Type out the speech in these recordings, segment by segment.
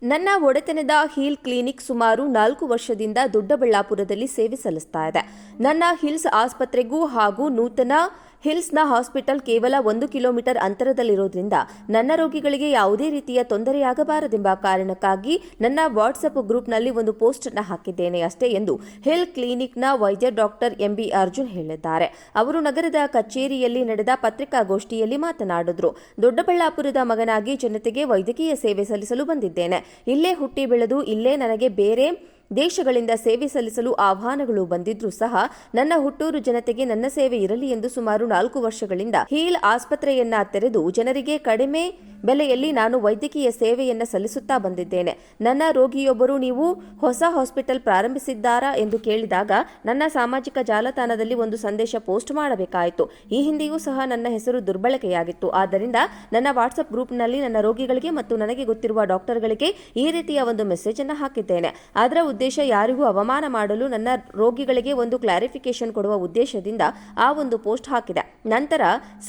ನನ್ನ ಒಡೆತನದ heal clinic ಸುಮಾರು 4 ವರ್ಷದಿಂದ ದೊಡ್ಡಬಳ್ಳಾಪುರದಲ್ಲಿ ಸೇವೆ ಸಲ್ಲಿಸ್ತಾ ಇದೆ. ನನ್ನ ಹಿಲ್ಸ್ ಆಸ್ಪತ್ರೆಗೂ ಹಾಗೂ ನೂತನ ಹಿಲ್ಸ್ನ ಹಾಸ್ಪಿಟಲ್ ಕೇವಲ 1 ಕಿಲೋಮೀಟರ್ ಅಂತರದಲ್ಲಿರೋದ್ರಿಂದ ನನ್ನ ರೋಗಿಗಳಿಗೆ ಯಾವುದೇ ರೀತಿಯ ತೊಂದರೆಯಾಗಬಾರದೆಂಬ ಕಾರಣಕ್ಕಾಗಿ ನನ್ನ ವಾಟ್ಸ್ಆಪ್ ಗ್ರೂಪ್ನಲ್ಲಿ ಒಂದು ಪೋಸ್ಟ್ ಅನ್ನು ಹಾಕಿದ್ದೇನೆ ಅಷ್ಟೇ ಎಂದು ಹಿಲ್ ಕ್ಲಿನಿಕ್ನ ವೈದ್ಯ ಡಾಕ್ಟರ್ ಎಂಬಿ ಅರ್ಜುನ್ ಹೇಳಿದ್ದಾರೆ. ಅವರು ನಗರದ ಕಚೇರಿಯಲ್ಲಿ ನಡೆದ ಪತ್ರಿಕಾಗೋಷ್ಠಿಯಲ್ಲಿ ಮಾತನಾಡಿದರು. ದೊಡ್ಡಬಳ್ಳಾಪುರದ ಮಗನಾಗಿ ಜನತೆಗೆ ವೈದ್ಯಕೀಯ ಸೇವೆ ಸಲ್ಲಿಸಲು ಬಂದಿದ್ದೇನೆ. ಇಲ್ಲೇ ಹುಟ್ಟಿ ಬೆಳೆದು ಇಲ್ಲೇ ನನಗೆ ಬೇರೆ ದೇಶಗಳಿಂದ ಸೇವೆ ಸಲ್ಲಿಸಲು ಆಹ್ವಾನಗಳು ಬಂದಿದ್ರೂ ಸಹ ನನ್ನ ಹುಟ್ಟೂರು ಜನತೆಗೆ ನನ್ನ ಸೇವೆ ಇರಲಿ ಎಂದು ಸುಮಾರು 4 ವರ್ಷಗಳಿಂದ ಹೀಲ್ ಆಸ್ಪತ್ರೆಯನ್ನ ತೆರೆದು ಜನರಿಗೆ ಕಡಿಮೆ ಬೆಲೆಯಲ್ಲಿ ನಾನು ವೈದ್ಯಕೀಯ ಸೇವೆಯನ್ನ ಸಲ್ಲಿಸುತ್ತಾ ಬಂದಿದ್ದೇನೆ. ನನ್ನ ರೋಗಿಯೊಬ್ಬರು ನೀವು ಹೊಸ ಹಾಸ್ಪಿಟಲ್ ಪ್ರಾರಂಭಿಸಿದ್ದಾರಾ ಎಂದು ಕೇಳಿದಾಗ ನನ್ನ ಸಾಮಾಜಿಕ ಜಾಲತಾಣದಲ್ಲಿ ಒಂದು ಸಂದೇಶ ಪೋಸ್ಟ್ ಮಾಡಬೇಕಾಯಿತು. ಈ ಹಿಂದೆಯೂ ಸಹ ನನ್ನ ಹೆಸರು ದುರ್ಬಳಕೆಯಾಗಿತ್ತು. ಆದ್ದರಿಂದ ನನ್ನ ವಾಟ್ಸ್ಆಪ್ ಗ್ರೂಪ್ನಲ್ಲಿ ನನ್ನ ರೋಗಿಗಳಿಗೆ ಮತ್ತು ನನಗೆ ಗೊತ್ತಿರುವ ಡಾಕ್ಟರ್ಗಳಿಗೆ ಈ ರೀತಿಯ ಒಂದು ಮೆಸೇಜ್ ಅನ್ನು ಹಾಕಿದ್ದೇನೆ. ಅದರ ಉದ್ದೇಶ ಯಾರಿಗೂ ಅವಮಾನ ಮಾಡಲು ನನ್ನ ರೋಗಿಗಳಿಗೆ ಒಂದು ಕ್ಲಾರಿಫಿಕೇಶನ್ ಕೊಡುವ ಉದ್ದೇಶದಿಂದ ಆ ಒಂದು ಪೋಸ್ಟ್ ಹಾಕಿದೆ. ನಂತರ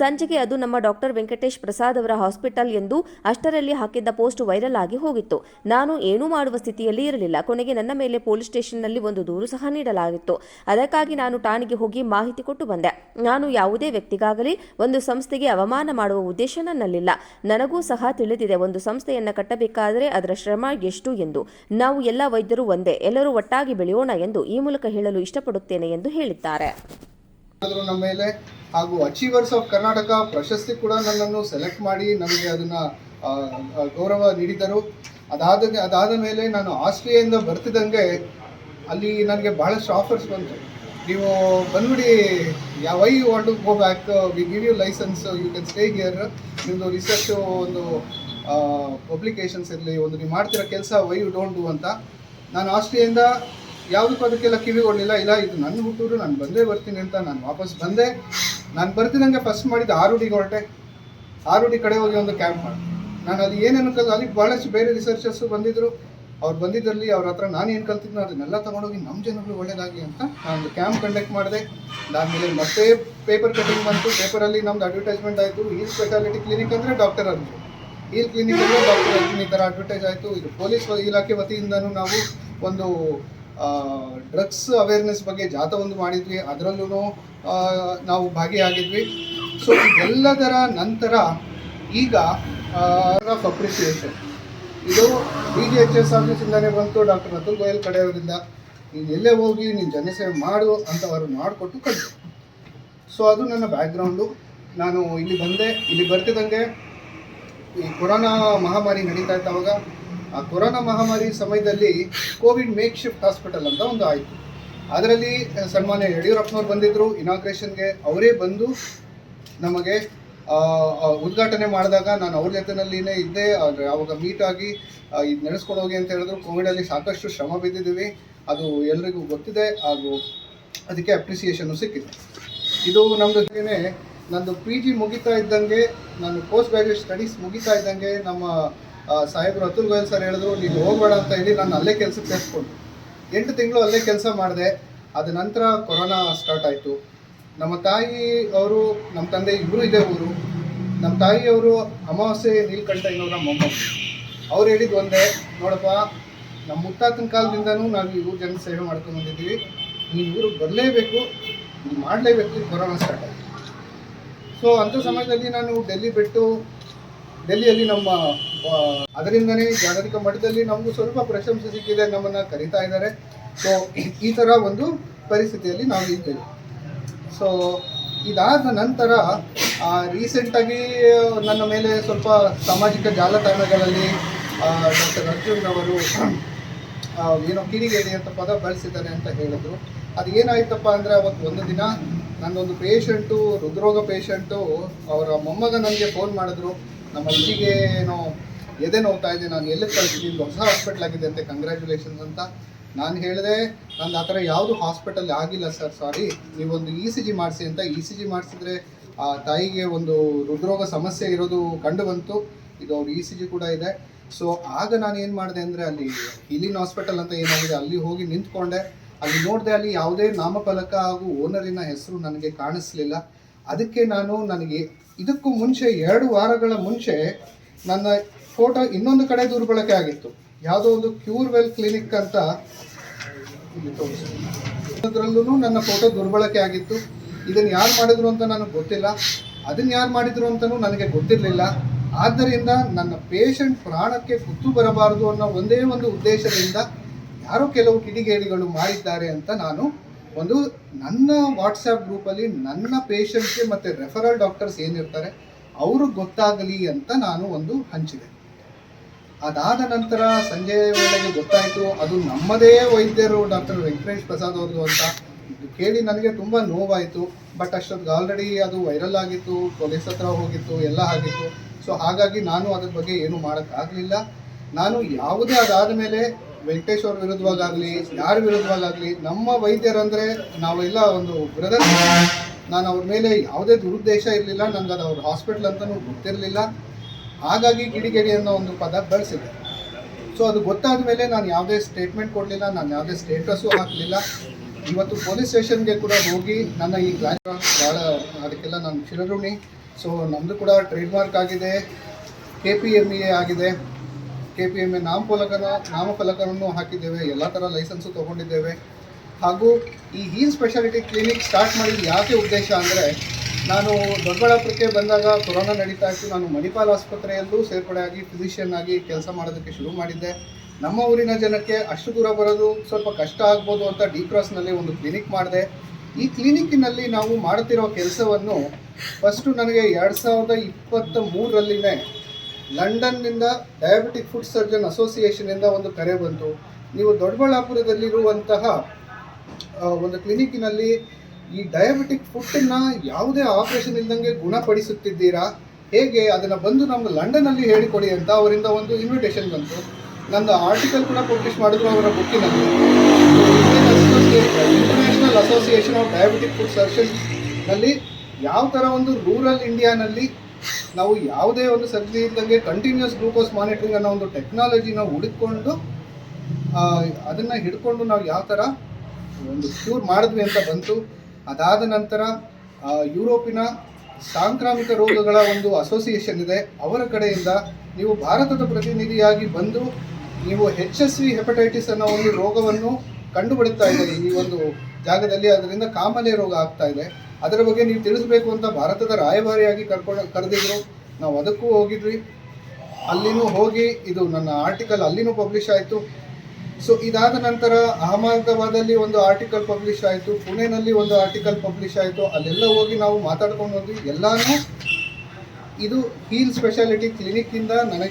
ಸಂಜೆಗೆ ಅದು ನಮ್ಮ ಡಾಕ್ಟರ್ ವೆಂಕಟೇಶ್ ಪ್ರಸಾದ್ ಅವರ ಹಾಸ್ಪಿಟಲ್ ಎಂದು ಅಷ್ಟರಲ್ಲಿ ಹಾಕಿದ್ದ ಪೋಸ್ಟ್ ವೈರಲ್ ಆಗಿ ಹೋಗಿತ್ತು. ನಾನು ಏನೂ ಮಾಡುವ ಸ್ಥಿತಿಯಲ್ಲಿ ಇರಲಿಲ್ಲ. ಕೊನೆಗೆ ನನ್ನ ಮೇಲೆ ಪೊಲೀಸ್ ಸ್ಟೇಷನ್ನಲ್ಲಿ ಒಂದು ದೂರು ಸಹ ನೀಡಲಾಗಿತ್ತು. ಅದಕ್ಕಾಗಿ ನಾನು ಠಾಣೆಗೆ ಹೋಗಿ ಮಾಹಿತಿ ಕೊಟ್ಟು ಬಂದೆ. ನಾನು ಯಾವುದೇ ವ್ಯಕ್ತಿಗಾಗಲಿ ಒಂದು ಸಂಸ್ಥೆಗೆ ಅವಮಾನ ಮಾಡುವ ಉದ್ದೇಶ ನನ್ನಲ್ಲಿಲ್ಲ. ನನಗೂ ಸಹ ತಿಳಿದಿದೆ ಒಂದು ಸಂಸ್ಥೆಯನ್ನು ಕಟ್ಟಬೇಕಾದರೆ ಅದರ ಶ್ರಮ ಎಷ್ಟು ಎಂದು. ನಾವು ಎಲ್ಲ ವೈದ್ಯರು ಒಂದೇ, ಎಲ್ಲರೂ ಒಟ್ಟಾಗಿ ಬೆಳೆಯೋಣ ಎಂದು ಈ ಮೂಲಕ ಹೇಳಲು ಇಷ್ಟಪಡುತ್ತೇನೆ ಎಂದು ಹೇಳಿದ್ದಾರೆ. ನಮ್ಮ ಮೇಲೆ ಹಾಗೂ ಅಚೀವರ್ಸ್ ಆಫ್ ಕರ್ನಾಟಕ ಪ್ರಶಸ್ತಿ ಕೂಡ ನನ್ನನ್ನು ಸೆಲೆಕ್ಟ್ ಮಾಡಿ ನನಗೆ ಅದನ್ನು ಗೌರವ ನೀಡಿದರು. ಅದಾದ ಮೇಲೆ ನಾನು ಆಸ್ಟ್ರಿಯಾದಿಂದ ಬರ್ತಿದ್ದಂಗೆ ಅಲ್ಲಿ ನನಗೆ ಭಾಳಷ್ಟು ಆಫರ್ಸ್ ಬಂತು. ನೀವು ಬಂದ್ಬಿಡಿ, why you want to go back, we give you licence, you can stay here, ನಿಮ್ಮದು ರಿಸರ್ಚು ಒಂದು ಪಬ್ಲಿಕೇಶನ್ಸ್ ಇರಲಿ, ಒಂದು ನೀವು ಮಾಡ್ತಿರೋ ಕೆಲಸ ವೈ ಯು ಡೋಂಟ್ ಡೂ ಅಂತ. ನಾನು ಆಸ್ಟ್ರಿಯಾದಿಂದ ಯಾವುದಕ್ಕೂ ಅದಕ್ಕೆಲ್ಲ ಕಿವಿಗೊಳ್ಳಿಲ್ಲ. ಇಲ್ಲ, ಇದು ನನ್ನ ಹುಟ್ಟೂರು, ನಾನು ಬಂದೇ ಬರ್ತೀನಿ ಅಂತ ನಾನು ವಾಪಸ್ ಬಂದೆ. ನಾನು ಬರ್ತಿದ್ದಂಗೆ ಫಸ್ಟ್ ಮಾಡಿದ್ದು ಆರುಡಿಗೆ ಹೊರಟೆ. ಆರುಡಿ ಕಡೆ ಹೋಗಿ ಒಂದು ಕ್ಯಾಂಪ್ ಮಾಡಿ ನಾನು ಅಲ್ಲಿ ಏನೇನು ಅಲ್ಲಿ ಭಾಳಷ್ಟು ಬೇರೆ ರಿಸರ್ಚರ್ಸು ಬಂದಿದ್ದರು. ಅವ್ರು ಬಂದಿದ್ದಲ್ಲಿ ಅವ್ರ ಹತ್ರ ನಾನು ಏನು ಕಲ್ತಿದ್ನೋ ಅದನ್ನೆಲ್ಲ ತೊಗೊಂಡೋಗಿ ನಮ್ಮ ಜನಗಳು ಒಳ್ಳೇದಾಗಿ ಅಂತ ನಾನು ಕ್ಯಾಂಪ್ ಕಂಡಕ್ಟ್ ಮಾಡಿದೆ. ಅದಾದಮೇಲೆ ಮತ್ತೆ ಪೇಪರ್ ಕಟಿಂಗ್ ಬಂತು. ಪೇಪರಲ್ಲಿ ನಮ್ದು ಅಡ್ವರ್ಟೈಸ್ಮೆಂಟ್ ಆಯಿತು. ಹೀಲ್ ಸ್ಪೆಷಾಲಿಟಿ ಕ್ಲಿನಿಕ್ ಅಂದರೆ ಡಾಕ್ಟರ್ ಅರ್ಜುನ್, ಹೀಲ್ ಕ್ಲಿನಿಕ್ ಅಂದರೆ ಡಾಕ್ಟರ್ ಅರ್ಜುನ್, ಈ ಥರ ಅಡ್ವರ್ಟೈಸ್ ಆಯಿತು. ಇದು ಪೊಲೀಸ್ ಇಲಾಖೆ ವತಿಯಿಂದನೂ ನಾವು ಒಂದು ಡ್ರಗ್ಸ್ ಅವೇರ್ನೆಸ್ ಬಗ್ಗೆ ಜಾಥಾ ಒಂದು ಮಾಡಿದ್ವಿ, ಅದರಲ್ಲೂ ನಾವು ಭಾಗಿಯಾಗಿದ್ವಿ. ಸೊ ಇದೆಲ್ಲದರ ನಂತರ ಈಗ ಆಫ್ ಅಪ್ರಿಸಿಯೇಷನ್ ಇದು DGHS ಆಫೀಸಿಂದಲೇ ಬಂತು, ಡಾಕ್ಟರ್ ಅತುಲ್ ಗೋಯಲ್ ಕಡೆಯವರಿಂದ. ನೀನು ಎಲ್ಲೇ ಹೋಗಿ ನೀನು ಜನಸೇವೆ ಮಾಡು ಅಂತ ಅವರು ಮಾಡಿಕೊಟ್ಟು ಕಲಿತು. ಸೊ ಅದು ನನ್ನ ಬ್ಯಾಕ್ಗ್ರೌಂಡು. ನಾನು ಇಲ್ಲಿ ಬಂದೆ. ಇಲ್ಲಿ ಬರ್ತಿದ್ದಂಗೆ ಈ ಕೊರೋನಾ ಮಹಾಮಾರಿ ನಡೀತಾ ಇತ್ತು. ಅವಾಗ ಆ ಕೊರೋನಾ ಮಹಾಮಾರಿ ಸಮಯದಲ್ಲಿ ಕೋವಿಡ್ ಮೇಕ್ ಶಿಫ್ಟ್ ಹಾಸ್ಪಿಟಲ್ ಅಂತ ಒಂದು ಆಯಿತು. ಅದರಲ್ಲಿ ಸನ್ಮಾನ್ಯ ಯಡಿಯೂರಪ್ಪನವ್ರು ಬಂದಿದ್ದರು ಇನಾಗ್ರೇಷನ್ಗೆ. ಅವರೇ ಬಂದು ನಮಗೆ ಉದ್ಘಾಟನೆ ಮಾಡಿದಾಗ ನಾನು ಅವ್ರ ಜೊತೆನಲ್ಲಿನೇ ಇದ್ದೆ. ಆದರೆ ಆವಾಗ ಮೀಟ್ ಆಗಿ ಇದು ನಡೆಸ್ಕೊಂಡು ಹೋಗಿ ಅಂತ ಹೇಳಿದ್ರು. ಕೋವಿಡಲ್ಲಿ ಸಾಕಷ್ಟು ಶ್ರಮ ಬಿದ್ದಿದ್ದೀವಿ, ಅದು ಎಲ್ರಿಗೂ ಗೊತ್ತಿದೆ. ಹಾಗೂ ಅದಕ್ಕೆ ಅಪ್ರಿಸಿಯೇಷನ್ನು ಸಿಕ್ಕಿದೆ. ಇದು ನಮ್ಮದು ನಂದು PG ಮುಗಿತಾ ಇದ್ದಂಗೆ, ನಾನು ಪೋಸ್ಟ್ ಗ್ರಾಜುಯೇಟ್ ಸ್ಟಡೀಸ್ ಮುಗಿತಾ ಇದ್ದಂಗೆ ನಮ್ಮ ಸಾಹೇಬರು ಅತುಲ್ ಗೋಯಲ್ ಸರ್ ಹೇಳಿದ್ರು, ನೀವು ಹೋಗಬೇಡ ಅಂತ ಹೇಳಿ ನಾನು ಅಲ್ಲೇ ಕೆಲಸಕ್ಕೆ ಸೇರಿಸ್ಕೊಂಡು 8 ತಿಂಗಳು ಅಲ್ಲೇ ಕೆಲಸ ಮಾಡಿದೆ. ಅದ ನಂತರ ಕೊರೋನಾ ಸ್ಟಾರ್ಟ್ ಆಯಿತು. ನಮ್ಮ ತಾಯಿ ಅವರು, ನಮ್ಮ ತಂದೆ ಇಬ್ಬರು ಇದೇ ಊರು. ನಮ್ಮ ತಾಯಿಯವರು ಅಮಾವಾಸ್ಯೆ ನೀಲಕಂಠಯ್ಯನವರ ಮೊಮ್ಮಗಳು. ಅವ್ರು ಹೇಳಿದ್ದು ಒಂದೇ, ನೋಡಪ್ಪ, ನಮ್ಮ ಮುತ್ತಾತನ ಕಾಲದಿಂದನೂ ನಾವು ಈ ಊರು ಜನ ಸೇವೆ ಮಾಡ್ಕೊಂಡು ಬಂದಿದ್ದೀವಿ, ನೀನು ಊರಿಗೆ ಬರಲೇಬೇಕು, ನೀವು ಮಾಡಲೇಬೇಕು. ಕೊರೋನಾ ಸ್ಟಾರ್ಟ್ ಆಯಿತು. ಸೊ ಅಂಥ ಸಮಯದಲ್ಲಿ ನಾನು ಡೆಲ್ಲಿ ಬಿಟ್ಟು, ಡೆಲ್ಲಿಯಲ್ಲಿ ನಮ್ಮ ಅದರಿಂದನೇ ಜಾಗತಿಕ ಮಟ್ಟದಲ್ಲಿ ನಮಗೂ ಸ್ವಲ್ಪ ಪ್ರಶಂಸೆ ಸಿಕ್ಕಿದೆ, ನಮ್ಮನ್ನು ಕರೀತಾ ಇದ್ದಾರೆ. ಸೊ ಈ ಥರ ಒಂದು ಪರಿಸ್ಥಿತಿಯಲ್ಲಿ ನಾವು ಇದ್ದೇವೆ. ಸೊ ಇದಾದ ನಂತರ ರೀಸೆಂಟಾಗಿ ನನ್ನ ಮೇಲೆ ಸ್ವಲ್ಪ ಸಾಮಾಜಿಕ ಜಾಲತಾಣಗಳಲ್ಲಿ ಡಾಕ್ಟರ್ ಅರ್ಜುನ್ ಅವರು ಏನೋ ಕಿಡಿಗೇಡಿ ಅಂತ ಪದ ಬಳಸಿದ್ದಾರೆ ಅಂತ ಹೇಳಿದ್ರು. ಅದು ಏನಾಯ್ತಪ್ಪ ಅಂದರೆ, ಅವತ್ತು ಒಂದು ದಿನ ನನ್ನೊಂದು ಪೇಷಂಟು, ಹೃದ್ರೋಗ ಪೇಷಂಟು, ಅವರ ಮೊಮ್ಮಗ ನನಗೆ ಫೋನ್ ಮಾಡಿದ್ರು, ನಮ್ಮ ಅಜ್ಜಿಗೆ ಏನೋ ಎದೆ ನೋವ್ತಾ ಇದೆ, ನಾನು ಎಲ್ಲಿ ಕಳಿಸ್ತೀನಿ, ಹೊಸ ಹಾಸ್ಪಿಟ್ಲ್ ಆಗಿದೆ ಅಂತೆ, ಕಂಗ್ರ್ಯಾಚುಲೇಷನ್ಸ್ ಅಂತ. ನಾನು ಹೇಳಿದೆ, ನಂದು ಆ ಥರ ಯಾವುದು ಹಾಸ್ಪಿಟಲ್ ಆಗಿಲ್ಲ ಸರ್, ಸಾರಿ, ನೀವೊಂದು ECG ಮಾಡಿಸಿ ಅಂತ. ECG ಮಾಡಿಸಿದ್ರೆ ಆ ತಾಯಿಗೆ ಒಂದು ಹೃದ್ರೋಗ ಸಮಸ್ಯೆ ಇರೋದು ಕಂಡು ಬಂತು. ಇದು ಅವ್ರ ECG ಕೂಡ ಇದೆ. ಸೊ ಆಗ ನಾನು ಏನು ಮಾಡಿದೆ ಅಂದರೆ, ಅಲ್ಲಿ ಇಲಿನ್ ಹಾಸ್ಪಿಟಲ್ ಅಂತ ಏನಾಗಿದೆ ಅಲ್ಲಿ ಹೋಗಿ ನಿಂತ್ಕೊಂಡೆ. ಅಲ್ಲಿ ನೋಡಿದೆ, ಅಲ್ಲಿ ಯಾವುದೇ ನಾಮಫಲಕ ಹಾಗೂ ಓನರಿನ ಹೆಸರು ನನಗೆ ಕಾಣಿಸ್ಲಿಲ್ಲ. ಅದಕ್ಕೆ ನನಗೆ ಇದಕ್ಕೂ ಮುಂಚೆ 2 ವಾರಗಳ ಮುಂಚೆ ನನ್ನ ಫೋಟೋ ಇನ್ನೊಂದು ಕಡೆ ದುರ್ಬಳಕೆ ಆಗಿತ್ತು. ಯಾವುದೋ ಒಂದು ಕ್ಯೂರ್ವೆಲ್ ಕ್ಲಿನಿಕ್ ಅಂತ ಇಲ್ಲಿ ತೋರಿಸ್ತೀನಿ. ಅದರಲ್ಲೂ ನನ್ನ ಫೋಟೋ ದುರ್ಬಳಕೆ ಆಗಿತ್ತು. ಇದನ್ನು ಯಾರು ಮಾಡಿದ್ರು ಅಂತ ನನಗೆ ಗೊತ್ತಿಲ್ಲ, ಅದನ್ನು ಯಾರು ಮಾಡಿದ್ರು ಅಂತಲೂ ನನಗೆ ಗೊತ್ತಿರಲಿಲ್ಲ. ಆದ್ದರಿಂದ ನನ್ನ ಪೇಷಂಟ್ ಪ್ರಾಣಕ್ಕೆ ಕುತ್ತು ಬರಬಾರದು ಅನ್ನೋ ಒಂದೇ ಒಂದು ಉದ್ದೇಶದಿಂದ ಯಾರೋ ಕೆಲವು ಕಿಡಿಗೇಡಿಗಳು ಮಾಡಿದ್ದಾರೆ ಅಂತ ನಾನು ಒಂದು ನನ್ನ ವಾಟ್ಸಪ್ ಗ್ರೂಪಲ್ಲಿ ನನ್ನ ಪೇಷಂಟ್ಗೆ ಮತ್ತು ರೆಫರಲ್ ಡಾಕ್ಟರ್ಸ್ ಏನಿರ್ತಾರೆ ಅವ್ರಿಗೆ ಗೊತ್ತಾಗಲಿ ಅಂತ ನಾನು ಒಂದು ಹಂಚಿದೆ. ಅದಾದ ನಂತರ ಸಂಜೆ ವೇಳೆಗೆ ಗೊತ್ತಾಯಿತು ಅದು ನಮ್ಮದೇ ವೈದ್ಯರು ಡಾಕ್ಟರ್ ವೆಂಕಟೇಶ್ ಪ್ರಸಾದ್ ಅವ್ರದ್ದು ಅಂತ. ಇದು ಕೇಳಿ ನನಗೆ ತುಂಬ ನೋವಾಯಿತು. ಬಟ್ ಅಷ್ಟೊತ್ತಿಗೆ ಆಲ್ರೆಡಿ ಅದು ವೈರಲ್ ಆಗಿತ್ತು, ಪೊಲೀಸ್ ಹತ್ರ ಹೋಗಿತ್ತು, ಎಲ್ಲ ಆಗಿತ್ತು. ಸೊ ಹಾಗಾಗಿ ನಾನು ಅದ್ರ ಬಗ್ಗೆ ಏನು ಮಾಡೋಕ್ಕಾಗಲಿಲ್ಲ. ನಾನು ಯಾವುದೇ ಅದಾದ ಮೇಲೆ ವೆಂಕಟೇಶ್ ಅವ್ರ ವಿರುದ್ಧವಾಗಲಿ ಯಾರ ವಿರುದ್ಧವಾಗಲಿ ನಮ್ಮ ವೈದ್ಯರಂದರೆ ನಾವೆಲ್ಲ ಒಂದು ಬ್ರದರ್. ನಾನು ಅವ್ರ ಮೇಲೆ ಯಾವುದೇ ದುರುದ್ದೇಶ ಇರಲಿಲ್ಲ, ನನಗೆ ಅದು ಅವ್ರ ಹಾಸ್ಪಿಟ್ಲ್ ಅಂತಲೂ ಗೊತ್ತಿರಲಿಲ್ಲ. ಹಾಗಾಗಿ ಕಿಡಿಗೇಡಿ ಅನ್ನೋ ಒಂದು ಪದ ಬಳಸಿದೆ. ಸೊ ಅದು ಗೊತ್ತಾದ ಮೇಲೆ ನಾನು ಯಾವುದೇ ಸ್ಟೇಟ್ಮೆಂಟ್ ಕೊಡಲಿಲ್ಲ, ನಾನು ಯಾವುದೇ ಸ್ಟೇಟಸ್ಸು ಹಾಕಲಿಲ್ಲ. ಇವತ್ತು ಪೊಲೀಸ್ ಸ್ಟೇಷನ್ಗೆ ಕೂಡ ಹೋಗಿ ನನ್ನ ಈ ಭಾಳ ಅದಕ್ಕೆಲ್ಲ ನಾನು ಚಿರಋಣಿ. ಸೊ ನಮ್ಮದು ಕೂಡ ಟ್ರೇಡ್ ಮಾರ್ಕ್ ಆಗಿದೆ, KPMA ಆಗಿದೆ, KPMA ನಾಮಫಲಕವನ್ನು ಹಾಕಿದ್ದೇವೆ, ಎಲ್ಲ ಥರ ಲೈಸೆನ್ಸು ತೊಗೊಂಡಿದ್ದೇವೆ. ಹಾಗೂ ಈ ಹೀಲ್ ಸ್ಪೆಷಾಲಿಟಿ ಕ್ಲಿನಿಕ್ ಸ್ಟಾರ್ಟ್ ಮಾಡಿದ ಯಾಕೆ ಉದ್ದೇಶ ಅಂದರೆ, ನಾನು ದೊಡ್ಡಬಳ್ಳಾಪುರಕ್ಕೆ ಬಂದಾಗ ಕೊರೋನಾ ನಡೀತಾ ಇತ್ತು. ನಾನು ಮಣಿಪಾಲ್ ಆಸ್ಪತ್ರೆಯಲ್ಲೂ ಸೇರ್ಪಡೆಯಾಗಿ ಫಿಸಿಷಿಯನ್ ಆಗಿ ಕೆಲಸ ಮಾಡೋದಕ್ಕೆ ಶುರು ಮಾಡಿದ್ದೆ. ನಮ್ಮ ಊರಿನ ಜನಕ್ಕೆ ಅಷ್ಟು ದೂರ ಬರೋದು ಸ್ವಲ್ಪ ಕಷ್ಟ ಆಗ್ಬೋದು ಅಂತ ಡಿ ಕ್ರಾಸ್ನಲ್ಲಿ ಒಂದು ಕ್ಲಿನಿಕ್ ಮಾಡಿದೆ. ಈ ಕ್ಲಿನಿಕ್ಕಿನಲ್ಲಿ ನಾವು ಮಾಡ್ತಿರೋ ಕೆಲಸವನ್ನು ಫಸ್ಟು ನನಗೆ 2023ರಲ್ಲಿನೇ ಲಂಡನ್ನಿಂದ ಡಯಾಬಿಟಿಕ್ ಫುಡ್ ಸರ್ಜನ್ ಅಸೋಸಿಯೇಷನಿಂದ ಒಂದು ಕರೆ ಬಂತು. ನೀವು ದೊಡ್ಡಬಳ್ಳಾಪುರದಲ್ಲಿರುವಂತಹ ಒಂದು ಕ್ಲಿನಿಕ್ಕಿನಲ್ಲಿ ಈ ಡಯಾಬಿಟಿಕ್ ಫುಡ್ಡನ್ನು ಯಾವುದೇ ಆಪರೇಷನ್ ಇಲ್ದಂಗೆ ಗುಣಪಡಿಸುತ್ತಿದ್ದೀರಾ, ಹೇಗೆ ಅದನ್ನು ಬಂದು ನಮ್ಗೆ ಲಂಡನ್ನಲ್ಲಿ ಹೇಳಿಕೊಡಿ ಅಂತ ಅವರಿಂದ ಒಂದು ಇನ್ವಿಟೇಷನ್ ಬಂತು. ನಂದು ಆರ್ಟಿಕಲ್ ಕೂಡ ಪಬ್ಲಿಷ್ ಮಾಡಿದ್ರು ಅವರ ಬುಕ್ಕಿನಲ್ಲಿ. International association of diabetic food ಸರ್ಜನ್ನಲ್ಲಿ ಯಾವ ಥರ ಒಂದು ರೂರಲ್ ಇಂಡಿಯಾನಲ್ಲಿ ನಾವು ಯಾವುದೇ ಒಂದು ಸರ್ಜರಿ ಇದ್ದಂಗೆ ಕಂಟಿನ್ಯೂಸ್ ಗ್ಲೂಕೋಸ್ ಮಾನಿಟ್ರಿಂಗ್ ಅನ್ನೋ ಒಂದು ಟೆಕ್ನಾಲಜಿನ ಹುಡುಕೊಂಡು ಅದನ್ನು ಹಿಡ್ಕೊಂಡು ನಾವು ಯಾವ ಥರ ಒಂದು ಕ್ಯೂರ್ ಮಾಡಿದ್ವಿ ಅಂತ ಬಂತು. ಅದಾದ ನಂತರ ಯುರೋಪಿನ ಸಾಂಕ್ರಾಮಿಕ ರೋಗಗಳ ಒಂದು ಅಸೋಸಿಯೇಷನ್ ಇದೆ, ಅವರ ಕಡೆಯಿಂದ ನೀವು ಭಾರತದ ಪ್ರತಿನಿಧಿಯಾಗಿ ಬಂದು ನೀವು HSV ಹೆಪಟೈಟಿಸ್ ಅನ್ನೋ ಒಂದು ರೋಗವನ್ನು ಕಂಡುಬಿಡುತ್ತಾ ಇದೆ ಈ ಒಂದು ಜಾಗದಲ್ಲಿ, ಅದರಿಂದ ಕಾಮಲೆ ರೋಗ ಆಗ್ತಾ ಇದೆ, ಅದರ ಬಗ್ಗೆ ನೀವು ತಿಳಿಸ್ಬೇಕು ಅಂತ ಭಾರತದ ರಾಯಭಾರಿಯಾಗಿ ಕರೆದಿದ್ರು. ನಾವು ಅದಕ್ಕೂ ಹೋಗಿದ್ವಿ. ಅಲ್ಲಿನೂ ಹೋಗಿ ಇದು ನನ್ನ ಆರ್ಟಿಕಲ್ ಅಲ್ಲಿನೂ ಪಬ್ಲಿಷ್ ಆಯಿತು. ಸೊ ಇದಾದ ನಂತರ ಅಹಮದಾಬಾದಲ್ಲಿ ಒಂದು ಆರ್ಟಿಕಲ್ ಪಬ್ಲಿಷ್ ಆಯಿತು, ಪುಣೆನಲ್ಲಿ ಒಂದು ಆರ್ಟಿಕಲ್ ಪಬ್ಲಿಷ್ ಆಯಿತು. ಅಲ್ಲೆಲ್ಲ ಹೋಗಿ ನಾವು ಮಾತಾಡ್ಕೊಂಡು ಹೋದ್ವಿ. ಎಲ್ಲನೂ ಇದು ಹೀಲ್ ಸ್ಪೆಷಾಲಿಟಿ ಕ್ಲಿನಿಕ್ಕಿಂದ ನನಗೆ